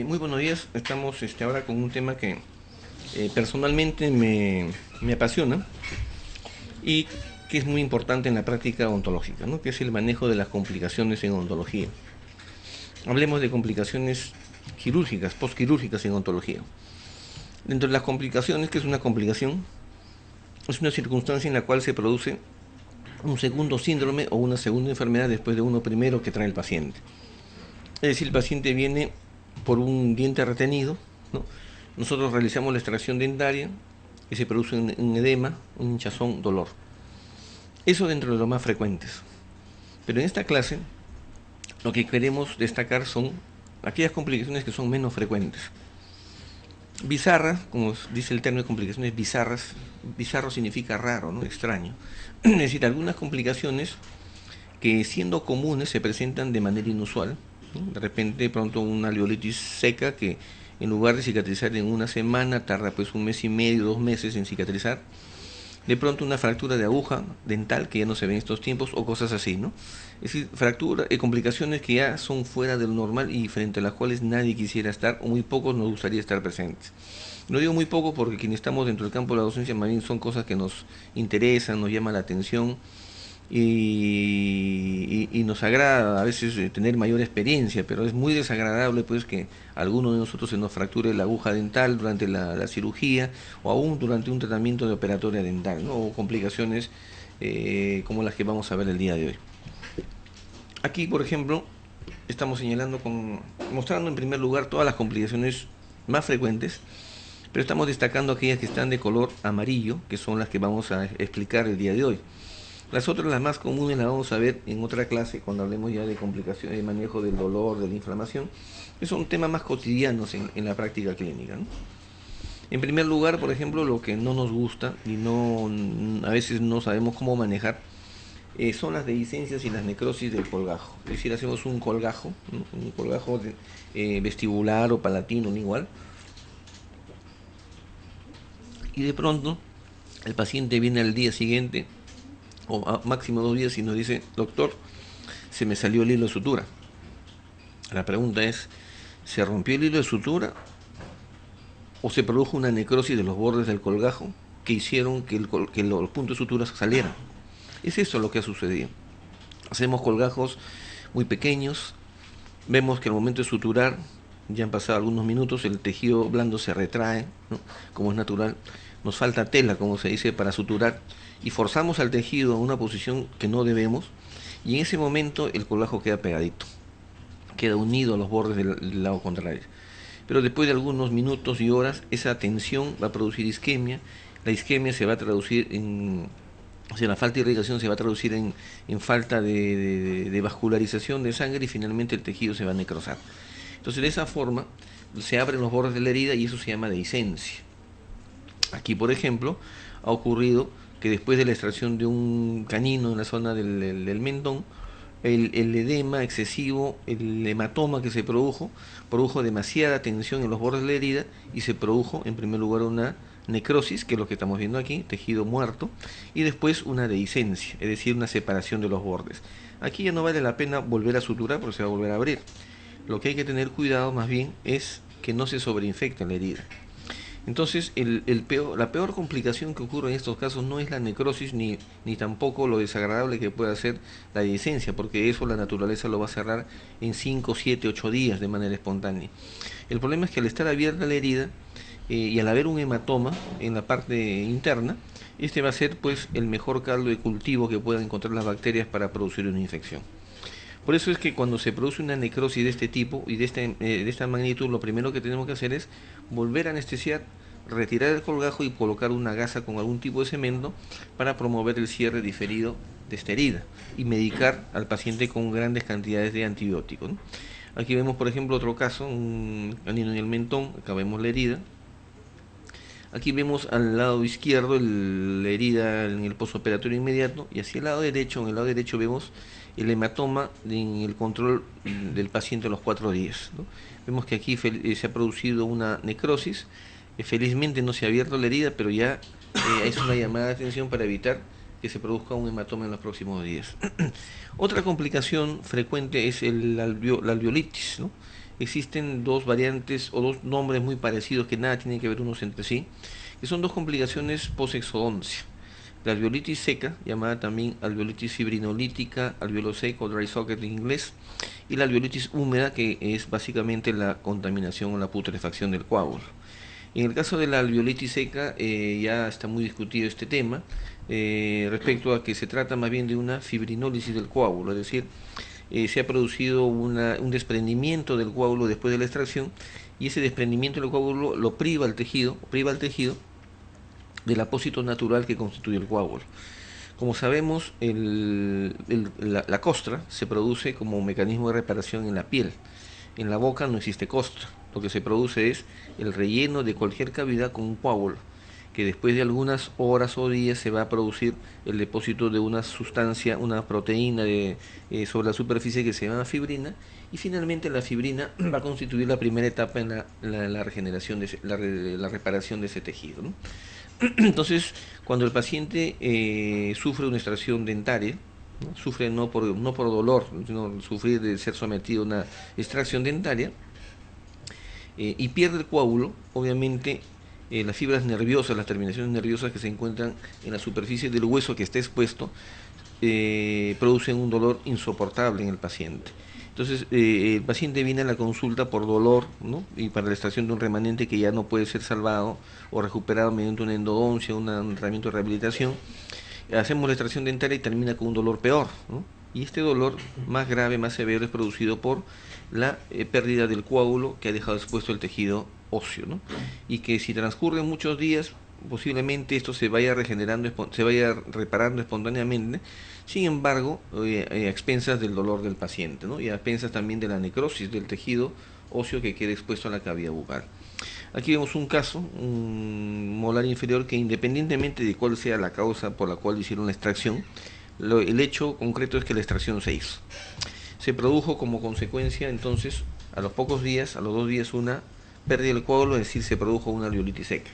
Muy buenos días. Estamos ahora con un tema que personalmente me apasiona y que es muy importante en la práctica odontológica, ¿no? Que es el manejo de las complicaciones en odontología. Hablemos de complicaciones quirúrgicas, postquirúrgicas en odontología. Dentro de las complicaciones, ¿qué es una complicación? Es una circunstancia en la cual se produce un segundo síndrome o una segunda enfermedad después de uno primero que trae el paciente. Es decir, el paciente viene por un diente retenido, ¿no? Nosotros realizamos la extracción dentaria y se produce un edema, un hinchazón, dolor. Eso dentro de los más frecuentes. Pero en esta clase lo que queremos destacar son aquellas complicaciones que son menos frecuentes. Bizarras, como dice el término de complicaciones bizarras, bizarro significa raro, ¿no? Extraño. Es decir, algunas complicaciones que siendo comunes se presentan de manera inusual. ¿No? De repente, pronto una alveolitis seca que en lugar de cicatrizar en una semana, tarda pues un mes y medio, 2 meses en cicatrizar. De pronto una fractura de aguja dental que ya no se ve en estos tiempos o cosas así, ¿no? Es decir, complicaciones que ya son fuera de lo normal y frente a las cuales nadie quisiera estar o muy pocos nos gustaría estar presentes. No digo muy poco porque quienes estamos dentro del campo de la docencia más bien son cosas que nos interesan, nos llama la atención y nos agrada a veces tener mayor experiencia, pero es muy desagradable pues que alguno de nosotros se nos fracture la aguja dental durante la cirugía o aún durante un tratamiento de operatoria dental, ¿no? O complicaciones como las que vamos a ver el día de hoy. Aquí, por ejemplo, estamos mostrando en primer lugar todas las complicaciones más frecuentes, pero estamos destacando aquellas que están de color amarillo, que son las que vamos a explicar el día de hoy. Las otras, las más comunes, las vamos a ver en otra clase cuando hablemos ya de complicaciones, de manejo del dolor, de la inflamación, que son temas más cotidianos en la práctica clínica, ¿no? En primer lugar, por ejemplo, lo que no nos gusta y a veces no sabemos cómo manejar son las dehiscencias y las necrosis del colgajo. Es decir, hacemos un colgajo, ¿no? Un colgajo vestibular o palatino, no igual, y de pronto el paciente viene al día siguiente o a máximo 2 días y nos dice: doctor, se me salió el hilo de sutura. La pregunta es: ¿se rompió el hilo de sutura o se produjo una necrosis de los bordes del colgajo que hicieron que los puntos de sutura salieran? Es eso lo que ha sucedido. Hacemos colgajos muy pequeños, vemos que al momento de suturar, ya han pasado algunos minutos, el tejido blando se retrae, ¿no? Como es natural. Nos falta tela, como se dice, para suturar y forzamos al tejido a una posición que no debemos y en ese momento el colgajo queda pegadito, queda unido a los bordes del lado contrario. Pero después de algunos minutos y horas, esa tensión va a producir isquemia. La isquemia se va a traducir o sea, la falta de irrigación se va a traducir en falta de vascularización de sangre y finalmente el tejido se va a necrosar. Entonces, de esa forma, se abren los bordes de la herida y eso se llama dehiscencia. Aquí, por ejemplo, ha ocurrido que después de la extracción de un canino en la zona del mentón, el edema excesivo, el hematoma que se produjo demasiada tensión en los bordes de la herida y se produjo en primer lugar una necrosis, que es lo que estamos viendo aquí, tejido muerto, y después una dehiscencia, es decir, una separación de los bordes. Aquí ya no vale la pena volver a suturar porque se va a volver a abrir. Lo que hay que tener cuidado más bien es que no se sobreinfecte la herida. Entonces, la peor complicación que ocurre en estos casos no es la necrosis ni tampoco lo desagradable que pueda ser la dehiscencia, porque eso la naturaleza lo va a cerrar en 5, 7, 8 días de manera espontánea. El problema es que al estar abierta la herida y al haber un hematoma en la parte interna, este va a ser pues el mejor caldo de cultivo que puedan encontrar las bacterias para producir una infección. Por eso es que cuando se produce una necrosis de este tipo y de esta magnitud, lo primero que tenemos que hacer es volver a anestesiar, retirar el colgajo y colocar una gasa con algún tipo de cemento para promover el cierre diferido de esta herida y medicar al paciente con grandes cantidades de antibióticos, ¿no? Aquí vemos, por ejemplo, otro caso, un canino en el mentón, acá vemos la herida. Aquí vemos al lado izquierdo la herida en el postoperatorio inmediato y hacia el lado derecho, en el lado derecho vemos el hematoma en el control del paciente a los 4 días, ¿no? Vemos que aquí se ha producido una necrosis, felizmente no se ha abierto la herida, pero ya es una llamada de atención para evitar que se produzca un hematoma en los próximos días. Otra complicación frecuente es la alveolitis, ¿no? existen dos variantes o dos nombres muy parecidos que nada tienen que ver unos entre sí, que son dos complicaciones post-exodoncia. La alveolitis seca, llamada también alveolitis fibrinolítica, alveolo seco, dry socket en inglés, y la alveolitis húmeda, que es básicamente la contaminación o la putrefacción del coágulo. En el caso de la alveolitis seca, ya está muy discutido este tema, respecto a que se trata más bien de una fibrinólisis del coágulo, es decir, se ha producido un desprendimiento del coágulo después de la extracción, y ese desprendimiento del coágulo lo priva al tejido del apósito natural que constituye el coágulo. Como sabemos, la costra se produce como un mecanismo de reparación en la piel. En la boca no existe costra. Lo que se produce es el relleno de cualquier cavidad con un coágulo, que después de algunas horas o días se va a producir el depósito de una sustancia, una proteína sobre la superficie que se llama fibrina, y finalmente la fibrina va a constituir la primera etapa en la regeneración, la reparación de ese tejido, ¿no? Entonces, cuando el paciente sufre una extracción dentaria, ¿no? Sufre no por dolor, sino sufrir de ser sometido a una extracción dentaria, y pierde el coágulo, obviamente las fibras nerviosas, las terminaciones nerviosas que se encuentran en la superficie del hueso que está expuesto, producen un dolor insoportable en el paciente. Entonces, el paciente viene a la consulta por dolor, ¿no? Y para la extracción de un remanente que ya no puede ser salvado o recuperado mediante una endodoncia, un tratamiento de rehabilitación. Hacemos la extracción dentaria y termina con un dolor peor, ¿no? Y este dolor más grave, más severo, es producido por la pérdida del coágulo que ha dejado expuesto el tejido óseo, ¿no? Y que si transcurren muchos días, posiblemente esto se vaya regenerando, se vaya reparando espontáneamente, sin embargo, a expensas del dolor del paciente, ¿no? Y a expensas también de la necrosis del tejido óseo que queda expuesto a la cavidad bucal. Aquí vemos un caso, un molar inferior que, independientemente de cuál sea la causa por la cual hicieron la extracción, el hecho concreto es que la extracción se hizo. Se produjo como consecuencia, entonces, a los pocos días, a los 2 días, una pérdida del coágulo, es decir, se produjo una alveolitis seca.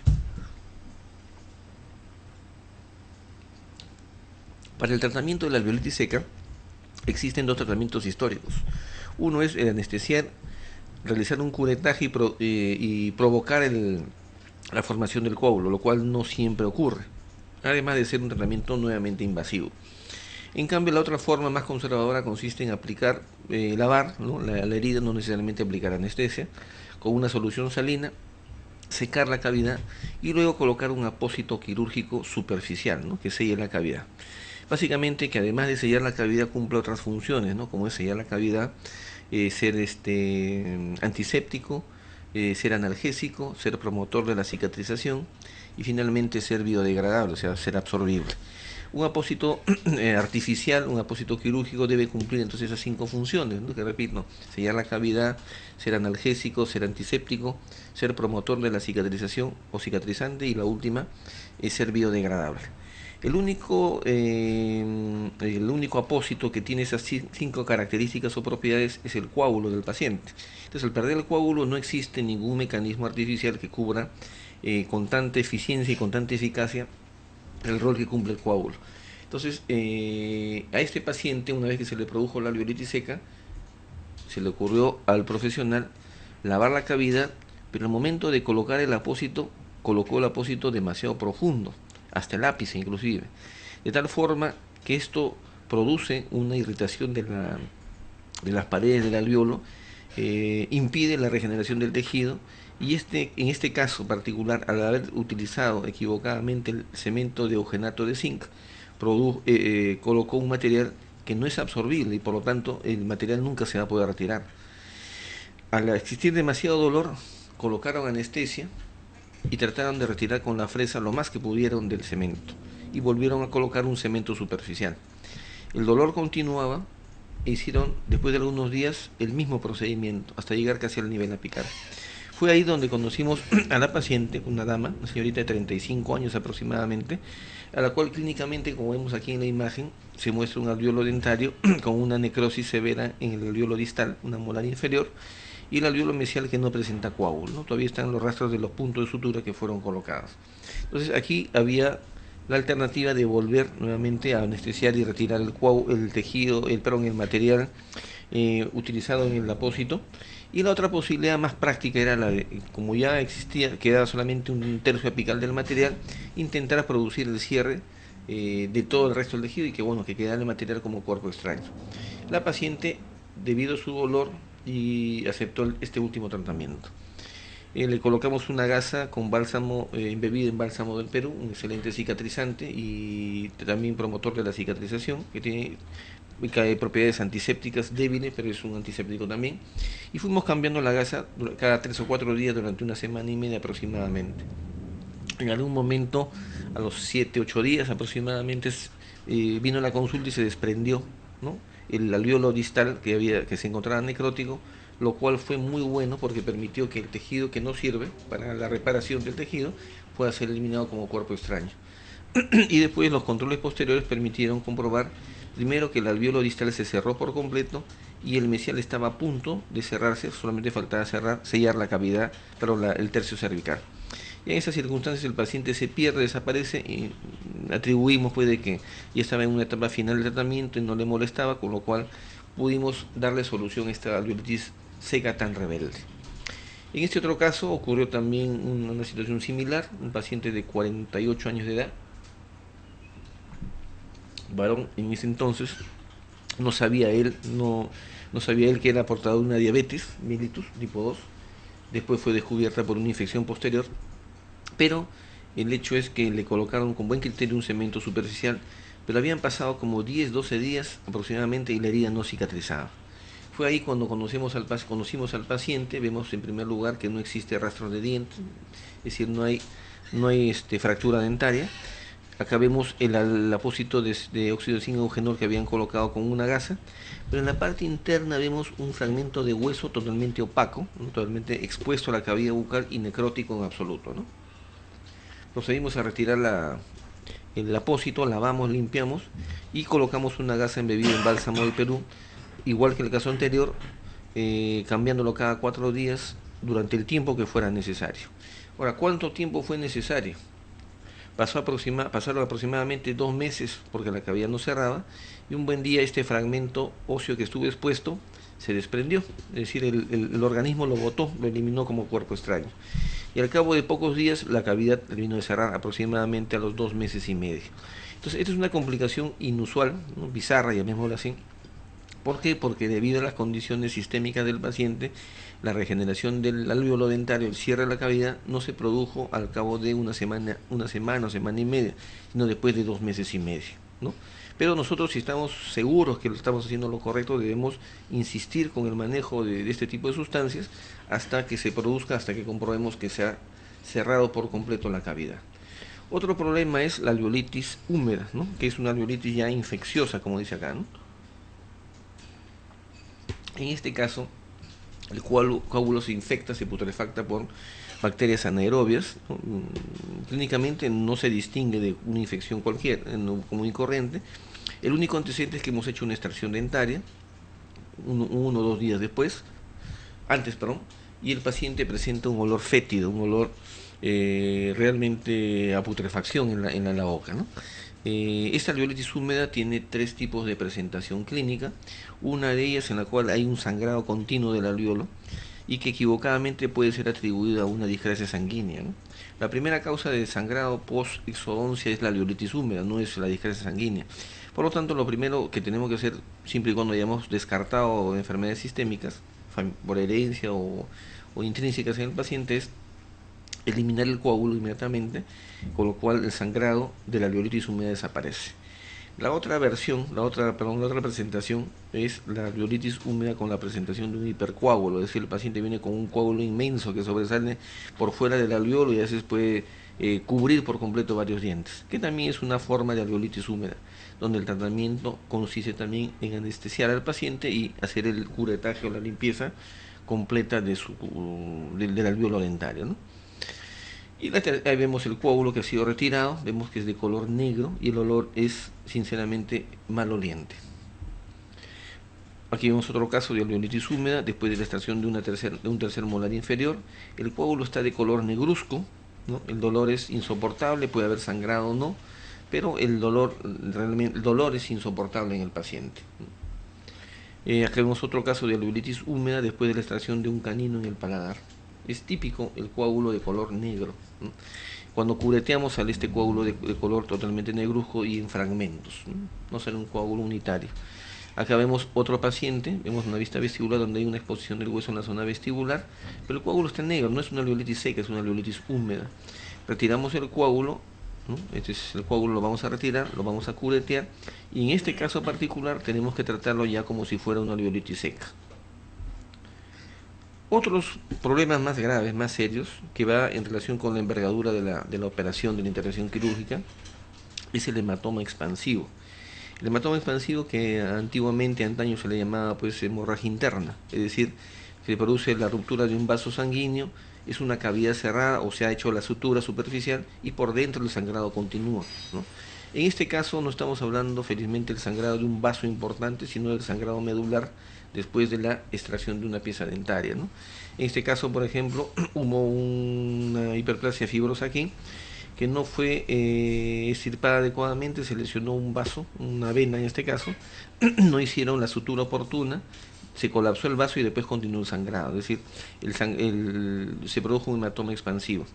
Para el tratamiento de la alveolitis seca existen dos tratamientos históricos. Uno es el anestesiar, realizar un curetaje y provocar la formación del coágulo, lo cual no siempre ocurre, además de ser un tratamiento nuevamente invasivo. En cambio, la otra forma más conservadora consiste en aplicar, lavar, ¿no? la herida, no necesariamente aplicar anestesia, con una solución salina, secar la cavidad y luego colocar un apósito quirúrgico superficial, ¿no? Que selle la cavidad. Básicamente, que además de sellar la cavidad cumple otras funciones, ¿no? Como es sellar la cavidad, ser antiséptico, ser analgésico, ser promotor de la cicatrización y finalmente ser biodegradable, o sea, ser absorbible. Un apósito artificial, un apósito quirúrgico debe cumplir entonces esas 5 funciones, ¿no? Que repito, sellar la cavidad, ser analgésico, ser antiséptico, ser promotor de la cicatrización o cicatrizante, y la última es ser biodegradable. El único apósito que tiene esas 5 características o propiedades es el coágulo del paciente. Entonces, al perder el coágulo no existe ningún mecanismo artificial que cubra con tanta eficiencia y con tanta eficacia el rol que cumple el coágulo. Entonces, a este paciente, una vez que se le produjo la alveolitis seca, se le ocurrió al profesional lavar la cavidad, pero al momento de colocar el apósito, colocó el apósito demasiado profundo, hasta el ápice inclusive, de tal forma que esto produce una irritación de las paredes del alveolo, impide la regeneración del tejido, y en este caso particular, al haber utilizado equivocadamente el cemento de eugenato de zinc, colocó un material que no es absorbible y por lo tanto el material nunca se va a poder retirar. Al existir demasiado dolor, colocaron anestesia y trataron de retirar con la fresa lo más que pudieron del cemento y volvieron a colocar un cemento superficial. El dolor continuaba e hicieron después de algunos días el mismo procedimiento hasta llegar casi al nivel apical. Fue ahí donde conocimos a la paciente, una dama, una señorita de 35 años aproximadamente, a la cual clínicamente, como vemos aquí en la imagen, se muestra un alveolo dentario con una necrosis severa en el alveolo distal, una molar inferior, y el alveolo mesial que no presenta coágulo, ¿no? Todavía están los rastros de los puntos de sutura que fueron colocados. Entonces aquí había la alternativa de volver nuevamente a anestesiar y retirar el tejido, el material utilizado en el apósito, Y la otra posibilidad más práctica era la de, como ya existía, quedaba solamente un tercio apical del material, intentar producir el cierre de todo el resto del tejido y que bueno, que quedara el material como cuerpo extraño. La paciente, debido a su dolor, y aceptó este último tratamiento. Le colocamos una gasa con bálsamo, embebido en bálsamo del Perú, un excelente cicatrizante y también promotor de la cicatrización, que tiene propiedades antisépticas débiles, pero es un antiséptico también. Y fuimos cambiando la gasa cada 3 o 4 días durante una semana y media aproximadamente. En algún momento, a los 7 8 días aproximadamente, vino la consulta y se desprendió, ¿no?, el alveolo distal que se encontraba necrótico, lo cual fue muy bueno porque permitió que el tejido que no sirve para la reparación del tejido pueda ser eliminado como cuerpo extraño. Y después los controles posteriores permitieron comprobar primero que el alveolo distal se cerró por completo y el mesial estaba a punto de cerrarse, solamente faltaba sellar la cavidad, pero el tercio cervical. Y en esas circunstancias el paciente se pierde, desaparece y atribuimos pues de que ya estaba en una etapa final del tratamiento y no le molestaba, con lo cual pudimos darle solución a esta alveolitis seca tan rebelde. En este otro caso ocurrió también una situación similar, un paciente de 48 años de edad, varón en ese entonces, no sabía él que era portador de una diabetes mellitus tipo 2, después fue descubierta por una infección posterior, pero el hecho es que le colocaron con buen criterio un cemento superficial, pero habían pasado como 10, 12 días aproximadamente y la herida no cicatrizaba. Fue ahí cuando conocimos al paciente, vemos en primer lugar que no existe rastro de dientes, es decir, no hay fractura dentaria. Acá vemos el apósito de óxido de zinc eugenol que habían colocado con una gasa, pero en la parte interna vemos un fragmento de hueso totalmente opaco, ¿no?, totalmente expuesto a la cavidad bucal y necrótico en absoluto, ¿no? Procedimos a retirar el apósito, lavamos, limpiamos y colocamos una gasa embebida en bálsamo del Perú, igual que el caso anterior, cambiándolo cada 4 días durante el tiempo que fuera necesario. Ahora, ¿cuánto tiempo fue necesario? Pasaron aproximadamente 2 meses porque la cavidad no cerraba y un buen día este fragmento óseo que estuvo expuesto se desprendió, es decir, el organismo lo botó, lo eliminó como cuerpo extraño. Y al cabo de pocos días la cavidad terminó de cerrar aproximadamente a los 2 meses y medio. Entonces, esta es una complicación inusual, ¿no?, bizarra, llamémosla así. ¿Por qué? Porque debido a las condiciones sistémicas del paciente, la regeneración del alveolo dentario, el cierre de la cavidad, no se produjo al cabo de una semana o semana y media, sino después de 2 meses y medio, ¿no? Pero nosotros, si estamos seguros que lo estamos haciendo lo correcto, debemos insistir con el manejo de este tipo de sustancias hasta que se produzca, hasta que comprobemos que se ha cerrado por completo la cavidad. Otro problema es la alveolitis húmeda, ¿no?, que es una alveolitis ya infecciosa, como dice acá, ¿no? En este caso, el coágulo se infecta, se putrefacta por bacterias anaerobias, ¿no? Clínicamente no se distingue de una infección cualquiera, común y corriente. El único antecedente es que hemos hecho una extracción dentaria, uno o 2 días antes, y el paciente presenta un olor fétido, un olor realmente a putrefacción en la boca, ¿no? Esta alveolitis húmeda tiene 3 tipos de presentación clínica, una de ellas en la cual hay un sangrado continuo del alveolo y que equivocadamente puede ser atribuida a una discrasia sanguínea, ¿no? La primera causa de sangrado post-exodoncia es la alveolitis húmeda, no es la discrasia sanguínea. Por lo tanto, lo primero que tenemos que hacer, siempre y cuando hayamos descartado enfermedades sistémicas por herencia o intrínsecas en el paciente, es eliminar el coágulo inmediatamente, con lo cual el sangrado de la alveolitis húmeda desaparece. La otra presentación es la alveolitis húmeda con la presentación de un hipercoágulo, es decir, el paciente viene con un coágulo inmenso que sobresale por fuera del alveolo y a veces puede cubrir por completo varios dientes, que también es una forma de alveolitis húmeda, donde el tratamiento consiste también en anestesiar al paciente y hacer el curetaje o la limpieza completa del alveolo dentario, ¿no? Y ahí vemos el coágulo que ha sido retirado, vemos que es de color negro y el olor es sinceramente maloliente. Aquí vemos otro caso de alveolitis húmeda después de la extracción de un tercer molar inferior. El coágulo está de color negruzco, ¿no? El dolor es insoportable, puede haber sangrado o no, pero el dolor es insoportable en el paciente. Acá vemos otro caso de alveolitis húmeda después de la extracción de un canino en el paladar. Es típico el coágulo de color negro, ¿no? Cuando cureteamos sale este coágulo de color totalmente negruzco y en fragmentos, no sale un coágulo unitario. Acá vemos otro paciente, vemos una vista vestibular donde hay una exposición del hueso en la zona vestibular, pero el coágulo está negro, no es una alveolitis seca, es una alveolitis húmeda. Retiramos el coágulo, ¿no? Este es el coágulo, lo vamos a retirar, lo vamos a curetear, y en este caso particular tenemos que tratarlo ya como si fuera una alveolitis seca. Otros problemas más graves, más serios, que va en relación con la envergadura de la operación, de la intervención quirúrgica, es el hematoma expansivo. El hematoma expansivo, que antiguamente, antaño se le llamaba pues hemorragia interna, es decir, se produce la ruptura de un vaso sanguíneo, es una cavidad cerrada o se ha hecho la sutura superficial y por dentro el sangrado continúa, ¿no? En este caso no estamos hablando felizmente del sangrado de un vaso importante, sino del sangrado medular después de la extracción de una pieza dentaria, ¿no? En este caso, por ejemplo, hubo una hiperplasia fibrosa aquí, que no fue extirpada adecuadamente, se lesionó un vaso, una vena en este caso, no hicieron la sutura oportuna, se colapsó el vaso y después continuó el sangrado, es decir, se produjo un hematoma expansivo.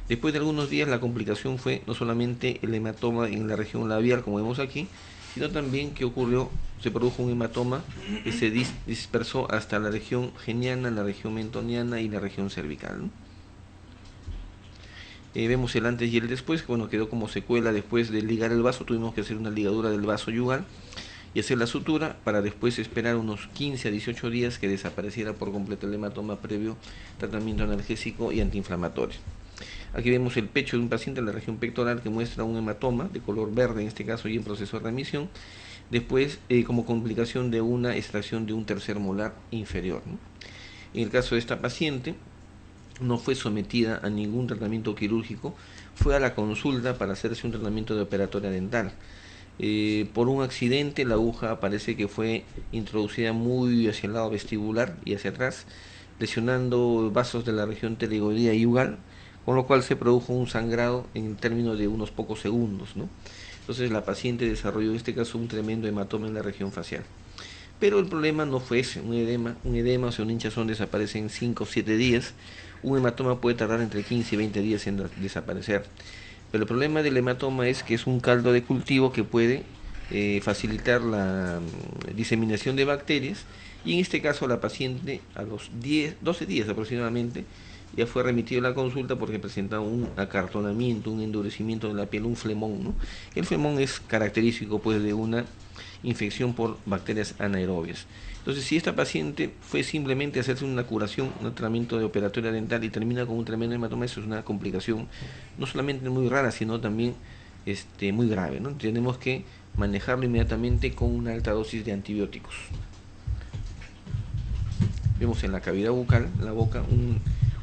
Después de algunos días la complicación fue no solamente el hematoma en la región labial, como vemos aquí, sino también que ocurrió, se produjo un hematoma que se dispersó hasta la región geniana, la región mentoniana y la región cervical, ¿no? Vemos el antes y el después, que bueno, quedó como secuela después de ligar el vaso, tuvimos que hacer una ligadura del vaso yugal y hacer la sutura para después esperar unos 15 a 18 días que desapareciera por completo el hematoma previo tratamiento analgésico y antiinflamatorio. Aquí vemos el pecho de un paciente en la región pectoral que muestra un hematoma de color verde en este caso y en proceso de remisión, después como complicación de una extracción de un tercer molar inferior, ¿no? En el caso de esta paciente, no fue sometida a ningún tratamiento quirúrgico, fue a la consulta para hacerse un tratamiento de operatoria dental. Por un accidente la aguja parece que fue introducida muy hacia el lado vestibular y hacia atrás, lesionando vasos de la región pterigoidea y yugal, con lo cual se produjo un sangrado en términos de unos pocos segundos, ¿no? Entonces la paciente desarrolló en este caso un tremendo hematoma en la región facial. Pero el problema no fue ese, un edema o sea, un hinchazón desaparece en 5 o 7 días, un hematoma puede tardar entre 15 y 20 días en desaparecer. Pero el problema del hematoma es que es un caldo de cultivo que puede facilitar la diseminación de bacterias y en este caso la paciente a los 12 días aproximadamente ya fue remitido a la consulta porque presentaba un acartonamiento, un endurecimiento de la piel, un flemón, ¿no? El flemón es característico pues de una infección por bacterias anaerobias. Entonces, si esta paciente fue simplemente hacerse una curación, un tratamiento de operatoria dental y termina con un tremendo hematoma, eso es una complicación no solamente muy rara, sino también muy grave, ¿no? Tenemos que manejarlo inmediatamente con una alta dosis de antibióticos. Vemos en la cavidad bucal, la boca,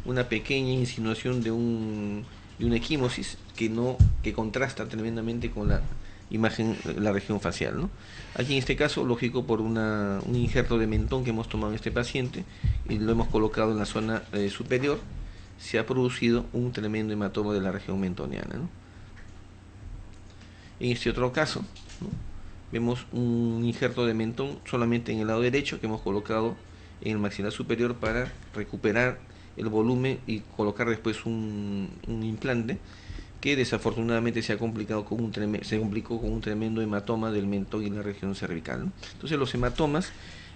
una pequeña insinuación de una equimosis que contrasta tremendamente con la imagen, la región facial, ¿no? Aquí en este caso, lógico, por un injerto de mentón que hemos tomado en este paciente y lo hemos colocado en la zona superior, se ha producido un tremendo hematoma de la región mentoniana, ¿no? En este otro caso, ¿no?, vemos un injerto de mentón solamente en el lado derecho que hemos colocado en el maxilar superior para recuperar el volumen y colocar después un implante que desafortunadamente se complicó con un tremendo hematoma del mentón y la región cervical, ¿no? Entonces los hematomas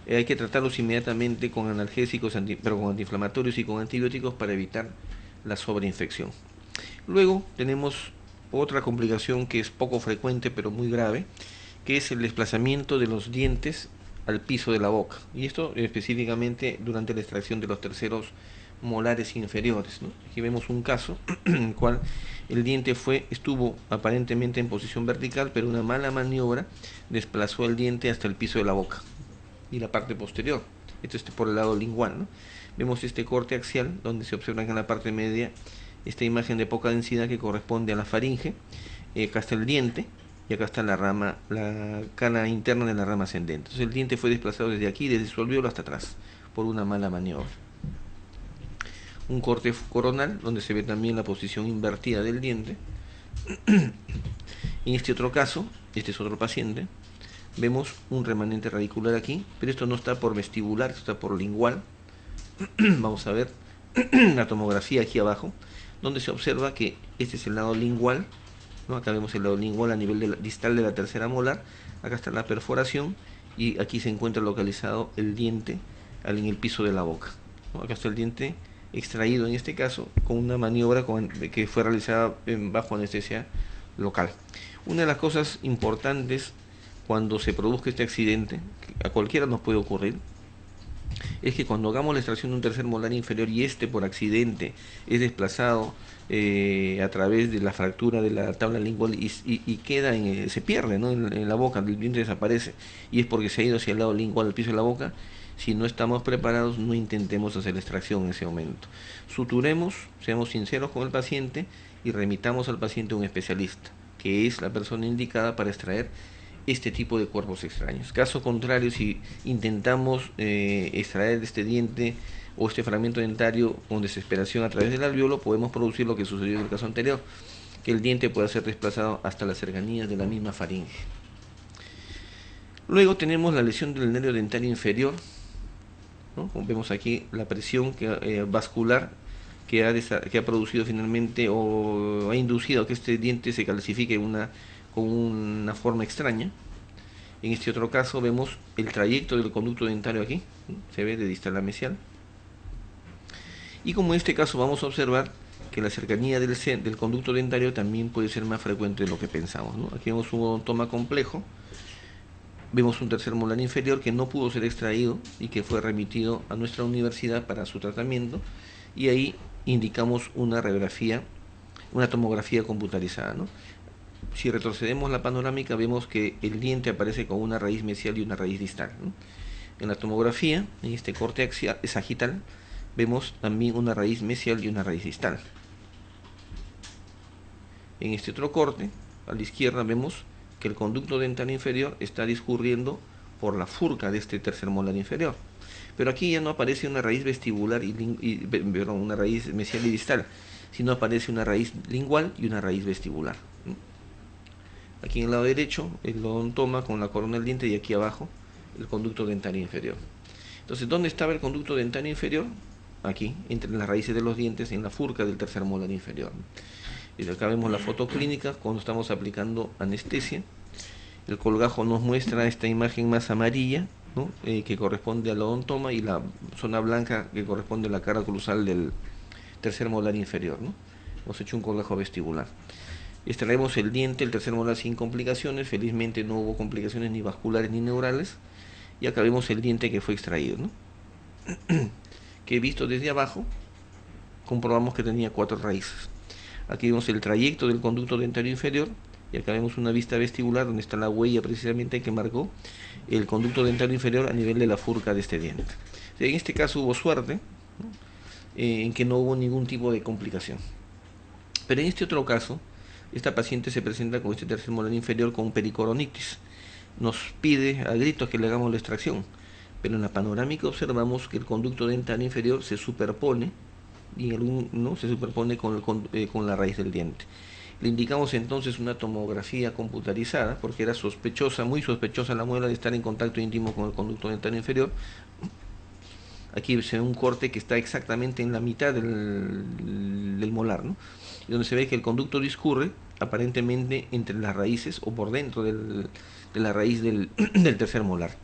hay que tratarlos inmediatamente con analgésicos, pero con antiinflamatorios y con antibióticos para evitar la sobreinfección. Luego tenemos otra complicación que es poco frecuente pero muy grave, que es el desplazamiento de los dientes al piso de la boca, y esto específicamente durante la extracción de los terceros molares inferiores, ¿no? Aquí vemos un caso en el cual el diente estuvo aparentemente en posición vertical, pero una mala maniobra desplazó el diente hasta el piso de la boca y la parte posterior. Esto es por el lado lingual, ¿no? Vemos este corte axial donde se observa en la parte media esta imagen de poca densidad que corresponde a la faringe. Acá está el diente y acá está la rama, la cara interna de la rama ascendente. Entonces el diente fue desplazado desde aquí, desde su alvéolo hasta atrás, por una mala maniobra. Un corte coronal donde se ve también la posición invertida del diente. En este otro caso, este es otro paciente, vemos un remanente radicular aquí, pero esto no está por vestibular, esto está por lingual. Vamos a ver la tomografía aquí abajo, donde se observa que este es el lado lingual, ¿no? Acá vemos el lado lingual a nivel distal de la tercera molar, acá está la perforación y aquí se encuentra localizado el diente en el piso de la boca, ¿no? Acá está el diente extraído en este caso con una maniobra que fue realizada bajo anestesia local. Una de las cosas importantes cuando se produzca este accidente, que a cualquiera nos puede ocurrir, es que cuando hagamos la extracción de un tercer molar inferior y este por accidente es desplazado a través de la fractura de la tabla lingual y queda se pierde, ¿no? en la boca, el diente desaparece y es porque se ha ido hacia el lado lingual, al piso de la boca. Si no estamos preparados, no intentemos hacer la extracción en ese momento. Suturemos, seamos sinceros con el paciente y remitamos al paciente a un especialista, que es la persona indicada para extraer este tipo de cuerpos extraños. Caso contrario, si intentamos extraer este diente o este fragmento dentario con desesperación a través del alveolo, podemos producir lo que sucedió en el caso anterior, que el diente pueda ser desplazado hasta las cercanías de la misma faringe. Luego tenemos la lesión del nervio dentario inferior, ¿no? Como vemos aquí, la presión vascular que ha producido finalmente o ha inducido a que este diente se calcifique con una forma extraña. En este otro caso vemos el trayecto del conducto dentario aquí, ¿no? Se ve de distal a mesial. Y como en este caso vamos a observar que la cercanía del conducto dentario también puede ser más frecuente de lo que pensamos, ¿no? Aquí vemos un odontoma complejo. Vemos un tercer molar inferior que no pudo ser extraído y que fue remitido a nuestra universidad para su tratamiento, y ahí indicamos una radiografía, una tomografía computarizada, ¿no? Si retrocedemos la panorámica vemos que el diente aparece con una raíz mesial y una raíz distal, ¿no? En la tomografía, en este corte sagital, vemos también una raíz mesial y una raíz distal. En este otro corte, a la izquierda, vemos que el conducto dental inferior está discurriendo por la furca de este tercer molar inferior. Pero aquí ya no aparece una raíz vestibular una raíz mesial y distal, sino aparece una raíz lingual y una raíz vestibular. Aquí en el lado derecho, el odontoma con la corona del diente y aquí abajo el conducto dentario inferior. Entonces, ¿dónde estaba el conducto dentario inferior? Aquí, entre las raíces de los dientes, en la furca del tercer molar inferior. Y acá vemos la foto clínica cuando estamos aplicando anestesia. El colgajo nos muestra esta imagen más amarilla, ¿no? Que corresponde al odontoma, y la zona blanca que corresponde a la cara cruzal del tercer molar inferior, ¿no? Hemos hecho un colgajo vestibular. Extraemos el diente, el tercer molar, sin complicaciones. Felizmente no hubo complicaciones ni vasculares ni neurales. Y acá vemos el diente que fue extraído, ¿no? Que visto desde abajo, comprobamos que tenía 4 raíces. Aquí vemos el trayecto del conducto dentario inferior y acá vemos una vista vestibular donde está la huella precisamente que marcó el conducto dentario inferior a nivel de la furca de este diente. En este caso hubo suerte, ¿no? En que no hubo ningún tipo de complicación. Pero en este otro caso, esta paciente se presenta con este tercer molar inferior con pericoronitis. Nos pide a gritos que le hagamos la extracción, pero en la panorámica observamos que el conducto dentario inferior se superpone y ¿no? se superpone con la raíz del diente. Le indicamos entonces una tomografía computarizada porque era sospechosa, muy sospechosa la muela de estar en contacto íntimo con el conducto dentario inferior. Aquí se ve un corte que está exactamente en la mitad del molar, ¿no? Y donde se ve que el conducto discurre aparentemente entre las raíces o por dentro de la raíz del tercer molar.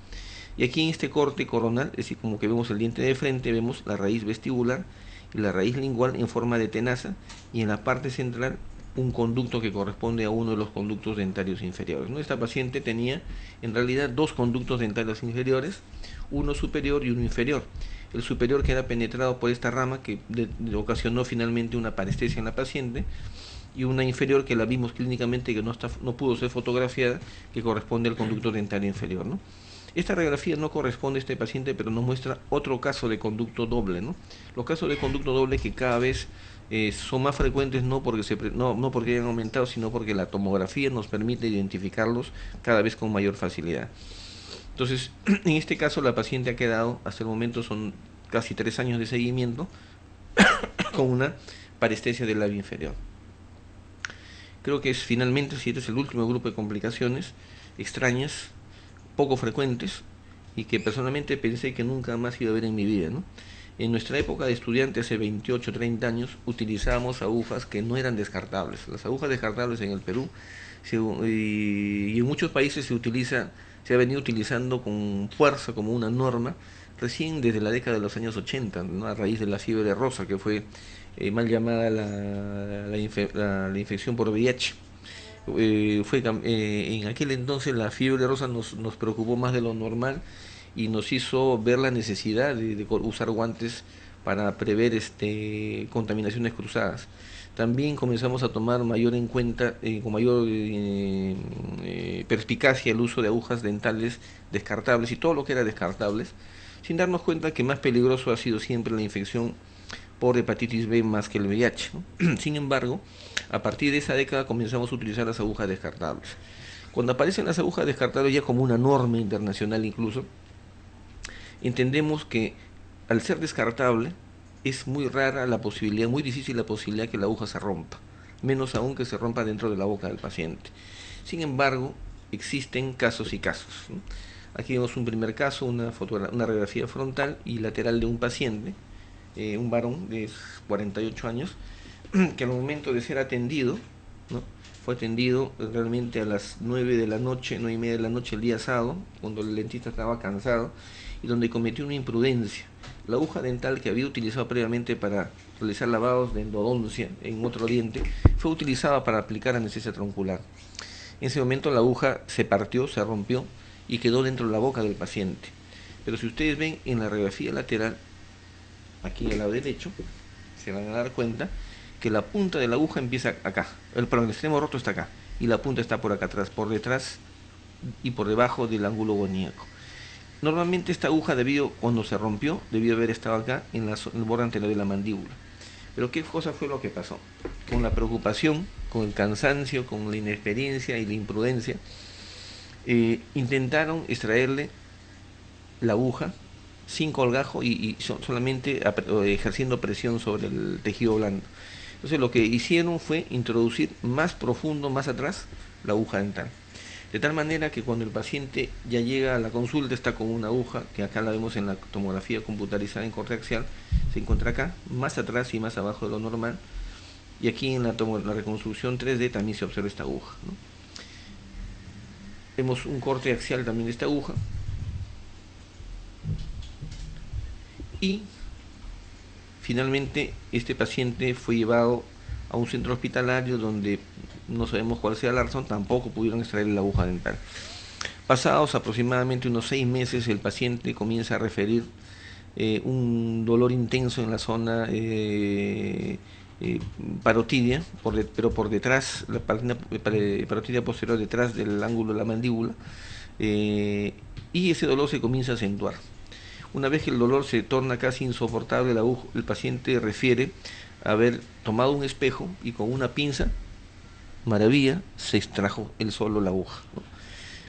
Y aquí en este corte coronal, es decir, como que vemos el diente de frente, vemos la raíz vestibular y la raíz lingual en forma de tenaza, y en la parte central un conducto que corresponde a uno de los conductos dentarios inferiores, ¿no? Esta paciente tenía en realidad 2 conductos dentarios inferiores, uno superior y uno inferior. El superior queda penetrado por esta rama que ocasionó finalmente una parestesia en la paciente, y una inferior que la vimos clínicamente que no pudo ser fotografiada, que corresponde al conducto dentario inferior, ¿no? Esta radiografía no corresponde a este paciente, pero nos muestra otro caso de conducto doble, ¿no? Los casos de conducto doble que cada vez son más frecuentes, no porque hayan aumentado, sino porque la tomografía nos permite identificarlos cada vez con mayor facilidad. Entonces, en este caso la paciente ha quedado, hasta el momento son casi 3 años de seguimiento, con una parestesia del labio inferior. Creo que finalmente, si este es el último grupo de complicaciones extrañas, poco frecuentes y que personalmente pensé que nunca más iba a ver en mi vida, ¿no? En nuestra época de estudiante, hace 28, 30 años, utilizábamos agujas que no eran descartables. Las agujas descartables en el Perú y en muchos países se ha venido utilizando con fuerza como una norma, recién desde la década de los años 80, ¿no? A raíz de la fiebre rosa, que fue mal llamada la infección por VIH. En aquel entonces la fiebre rosa nos preocupó más de lo normal y nos hizo ver la necesidad de usar guantes para prever contaminaciones cruzadas. También comenzamos a tomar mayor en cuenta, con mayor perspicacia, el uso de agujas dentales descartables y todo lo que era descartables, sin darnos cuenta que más peligroso ha sido siempre la infección por hepatitis B más que el VIH, ¿no? Sin embargo, a partir de esa década comenzamos a utilizar las agujas descartables. Cuando aparecen las agujas descartables ya como una norma internacional incluso, entendemos que al ser descartable es muy rara la posibilidad, muy difícil la posibilidad que la aguja se rompa, menos aún que se rompa dentro de la boca del paciente. Sin embargo, existen casos y casos, ¿no? Aquí vemos un primer caso, una radiografía frontal y lateral de un paciente, un varón de 48 años, que al momento de ser atendido, ¿no? Fue atendido realmente a las 9 de la noche, 9 y media de la noche el día sábado, cuando el dentista estaba cansado y donde cometió una imprudencia. La aguja dental que había utilizado previamente para realizar lavados de endodoncia en otro diente fue utilizada para aplicar anestesia troncular. En ese momento la aguja se partió, se rompió y quedó dentro de la boca del paciente. Pero si ustedes ven en la radiografía lateral, aquí al lado derecho, se van a dar cuenta que la punta de la aguja empieza acá, el extremo roto está acá, y la punta está por acá atrás, por detrás y por debajo del ángulo goníaco. Normalmente esta aguja cuando se rompió, debió haber estado acá en el borde anterior de la mandíbula. Pero ¿qué cosa fue lo que pasó? Con la preocupación, con el cansancio, con la inexperiencia y la imprudencia, intentaron extraerle la aguja sin colgajo y solamente ejerciendo presión sobre el tejido blando. Entonces lo que hicieron fue introducir más profundo, más atrás, la aguja dental. De tal manera que cuando el paciente ya llega a la consulta está con una aguja, que acá la vemos en la tomografía computarizada en corte axial, se encuentra acá, más atrás y más abajo de lo normal, y aquí en la reconstrucción 3D también se observa esta aguja, ¿no? Vemos un corte axial también de esta aguja, y finalmente este paciente fue llevado a un centro hospitalario donde no sabemos cuál sea la razón, tampoco pudieron extraer la aguja dental. Pasados aproximadamente unos 6 meses, el paciente comienza a referir un dolor intenso en la zona parotidia, pero por detrás, la parotidia posterior detrás del ángulo de la mandíbula, y ese dolor se comienza a acentuar. Una vez que el dolor se torna casi insoportable, el paciente refiere haber tomado un espejo y con una pinza, maravilla, se extrajo él solo la aguja, ¿no?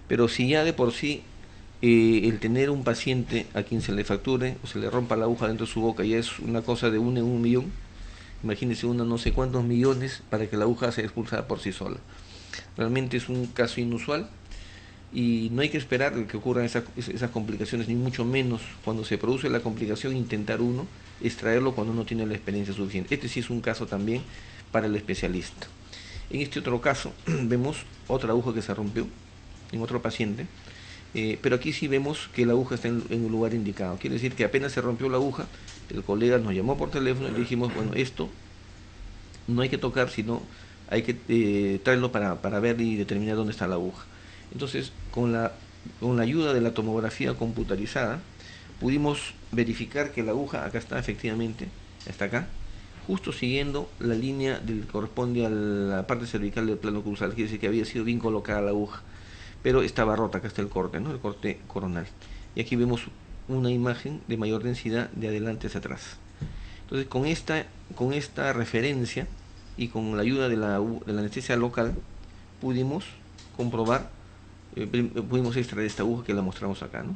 Pero si ya de por sí el tener un paciente a quien se le fracture o se le rompa la aguja dentro de su boca ya es una cosa de 1 en 1 millón, imagínense uno no sé cuántos millones para que la aguja sea expulsada por sí sola. Realmente es un caso inusual y no hay que esperar que ocurran esas complicaciones, ni mucho menos cuando se produce la complicación intentar uno extraerlo cuando uno tiene la experiencia suficiente. Este sí es un caso también para el especialista. En este otro caso vemos otra aguja que se rompió en otro paciente, pero aquí sí vemos que la aguja está en el lugar indicado. Quiere decir que apenas se rompió la aguja, el colega nos llamó por teléfono y le dijimos, bueno, esto no hay que tocar, sino hay que traerlo para ver y determinar dónde está la aguja. Entonces, con la ayuda de la tomografía computarizada, pudimos verificar que la aguja acá está efectivamente, está acá, justo siguiendo la línea que corresponde a la parte cervical del plano cruzal, quiere decir que había sido bien colocada la aguja, pero estaba rota, acá está el corte, ¿no? El corte coronal. Y aquí vemos una imagen de mayor densidad de adelante hacia atrás. Entonces, con esta referencia y con la ayuda de la anestesia local, pudimos comprobar, pudimos extraer esta aguja que la mostramos acá, ¿no?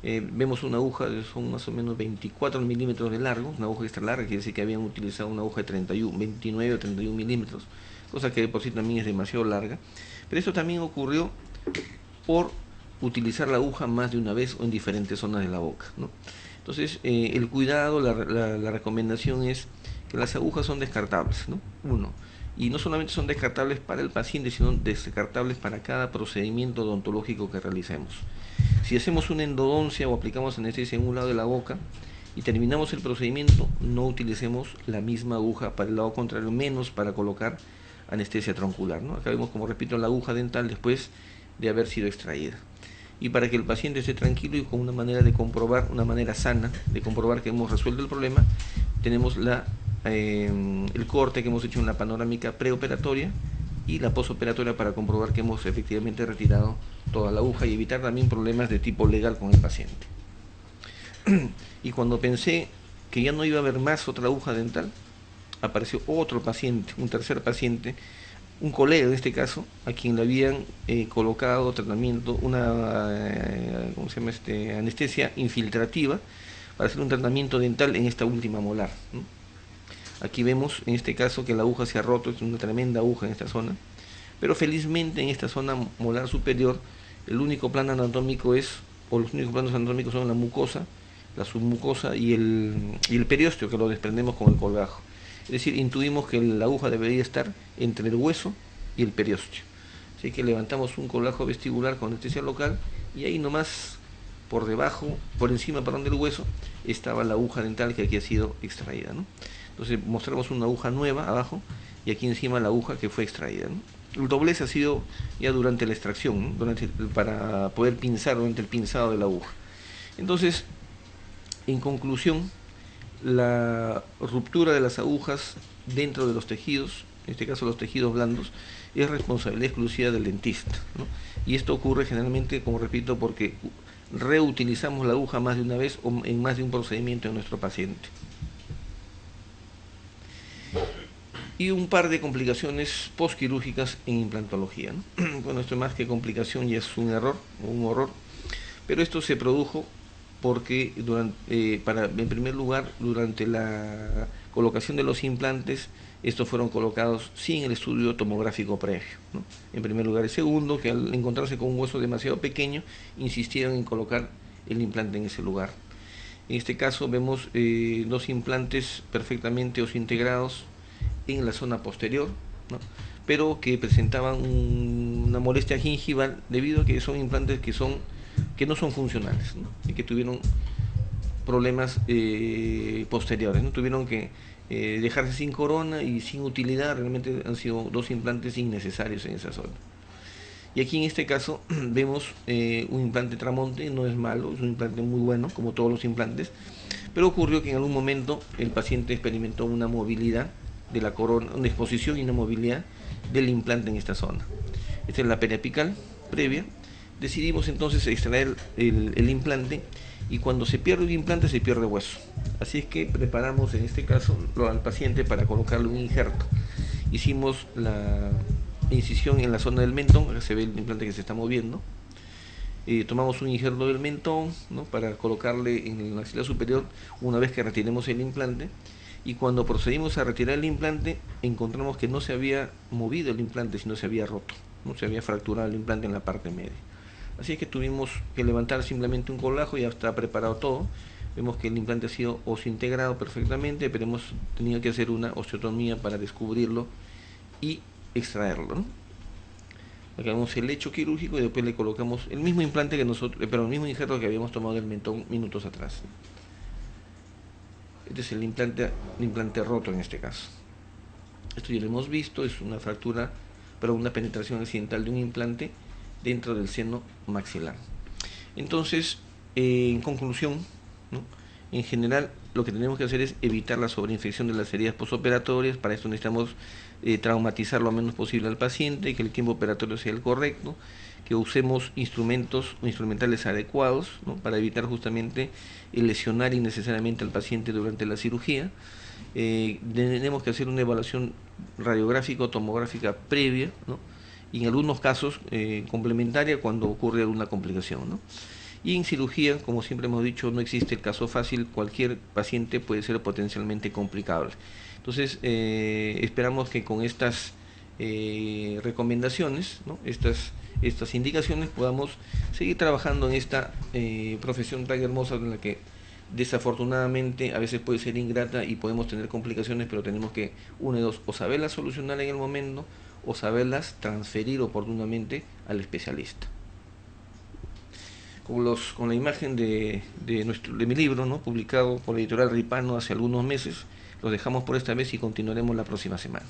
Vemos una aguja, son más o menos 24 milímetros de largo, una aguja extra larga, quiere decir que habían utilizado una aguja de 29 o 31 milímetros, cosa que de por sí también es demasiado larga. Pero esto también ocurrió por utilizar la aguja más de una vez o en diferentes zonas de la boca, ¿no? Entonces, el cuidado, la recomendación es que las agujas son descartables, ¿no? Uno, y no solamente son descartables para el paciente, sino descartables para cada procedimiento odontológico que realicemos. Si hacemos una endodoncia o aplicamos anestesia en un lado de la boca y terminamos el procedimiento, no utilicemos la misma aguja para el lado contrario, menos para colocar anestesia troncular, ¿no? Acá vemos, como repito, la aguja dental después de haber sido extraída. Y para que el paciente esté tranquilo y con una manera de comprobar, una manera sana de comprobar que hemos resuelto el problema, tenemos el corte que hemos hecho en la panorámica preoperatoria y la posoperatoria para comprobar que hemos efectivamente retirado toda la aguja y evitar también problemas de tipo legal con el paciente. Y cuando pensé que ya no iba a haber más otra aguja dental, apareció otro paciente, un tercer paciente, un colega en este caso, a quien le habían colocado tratamiento, ¿cómo se llama? Anestesia infiltrativa para hacer un tratamiento dental en esta última molar, ¿no? Aquí vemos en este caso que la aguja se ha roto, es una tremenda aguja en esta zona, pero felizmente en esta zona molar superior el único plano anatómico o los únicos planos anatómicos son la mucosa, la submucosa y el periósteo, que lo desprendemos con el colgajo. Es decir, intuimos que la aguja debería estar entre el hueso y el periósteo. Así que levantamos un colgajo vestibular con anestesia local y ahí nomás por debajo, por encima, del hueso, estaba la aguja dental que aquí ha sido extraída, ¿no? Entonces mostramos una aguja nueva abajo y aquí encima la aguja que fue extraída, ¿no? El doblez ha sido ya durante la extracción, ¿no? Para poder pinzar durante el pinzado de la aguja. Entonces, en conclusión, la ruptura de las agujas dentro de los tejidos, en este caso los tejidos blandos, es responsabilidad exclusiva del dentista, ¿no? Y esto ocurre generalmente, como repito, porque reutilizamos la aguja más de una vez o en más de un procedimiento en nuestro paciente. Y un par de complicaciones postquirúrgicas en implantología, ¿no? Bueno, esto más que complicación ya es un error o un horror, pero esto se produjo porque en primer lugar, durante la colocación de los implantes, estos fueron colocados sin el estudio tomográfico previo, ¿no? En primer lugar. El segundo, que al encontrarse con un hueso demasiado pequeño, insistieron en colocar el implante en ese lugar. En este caso vemos dos implantes perfectamente osintegrados en la zona posterior, ¿no? Pero que presentaban una molestia gingival debido a que son implantes que no son funcionales, ¿no? Y que tuvieron problemas posteriores, ¿no? Tuvieron que dejarse sin corona y sin utilidad. Realmente han sido dos implantes innecesarios en esa zona. Y aquí en este caso vemos un implante Tramonte, no es malo, es un implante muy bueno, como todos los implantes, pero ocurrió que en algún momento el paciente experimentó una movilidad de la corona, una exposición y una movilidad del implante en esta zona. Esta es la periapical previa. Decidimos entonces extraer el implante, y cuando se pierde el implante se pierde hueso. Así es que preparamos en este caso al paciente para colocarle un injerto. Hicimos la incisión en la zona del mentón, acá se ve el implante que se está moviendo. Tomamos un injerto del mentón, ¿no? Para colocarle en la axila superior una vez que retiremos el implante. Y cuando procedimos a retirar el implante, encontramos que no se había movido el implante, sino se había roto, no se había fracturado el implante en la parte media. Así es que tuvimos que levantar simplemente un colgajo, ya está preparado todo. Vemos que el implante ha sido osintegrado perfectamente, pero hemos tenido que hacer una osteotomía para descubrirlo y extraerlo, ¿no? Acá vemos el lecho quirúrgico y después le colocamos el mismo implante que el mismo injerto que habíamos tomado del mentón minutos atrás. Este es el implante roto en este caso. Esto ya lo hemos visto, es una fractura, pero una penetración accidental de un implante dentro del seno maxilar. Entonces, en conclusión, ¿no? En general, lo que tenemos que hacer es evitar la sobreinfección de las heridas postoperatorias. Para esto necesitamos traumatizar lo menos posible al paciente, que el tiempo operatorio sea el correcto, que usemos instrumentos o instrumentales adecuados, ¿no? Para evitar justamente el lesionar innecesariamente al paciente durante la cirugía. Tenemos que hacer una evaluación radiográfica o tomográfica previa, ¿no? Y en algunos casos complementaria cuando ocurre alguna complicación, ¿no? Y en cirugía, como siempre hemos dicho, no existe el caso fácil, cualquier paciente puede ser potencialmente complicable. Entonces, esperamos que con estas recomendaciones, ¿no? Estas estas indicaciones, podamos seguir trabajando en esta profesión tan hermosa en la que desafortunadamente a veces puede ser ingrata y podemos tener complicaciones, pero tenemos que, una de dos, o saberlas solucionar en el momento o saberlas transferir oportunamente al especialista. Con la imagen de mi libro, ¿no?, publicado por la editorial Ripano hace algunos meses, los dejamos por esta vez y continuaremos la próxima semana.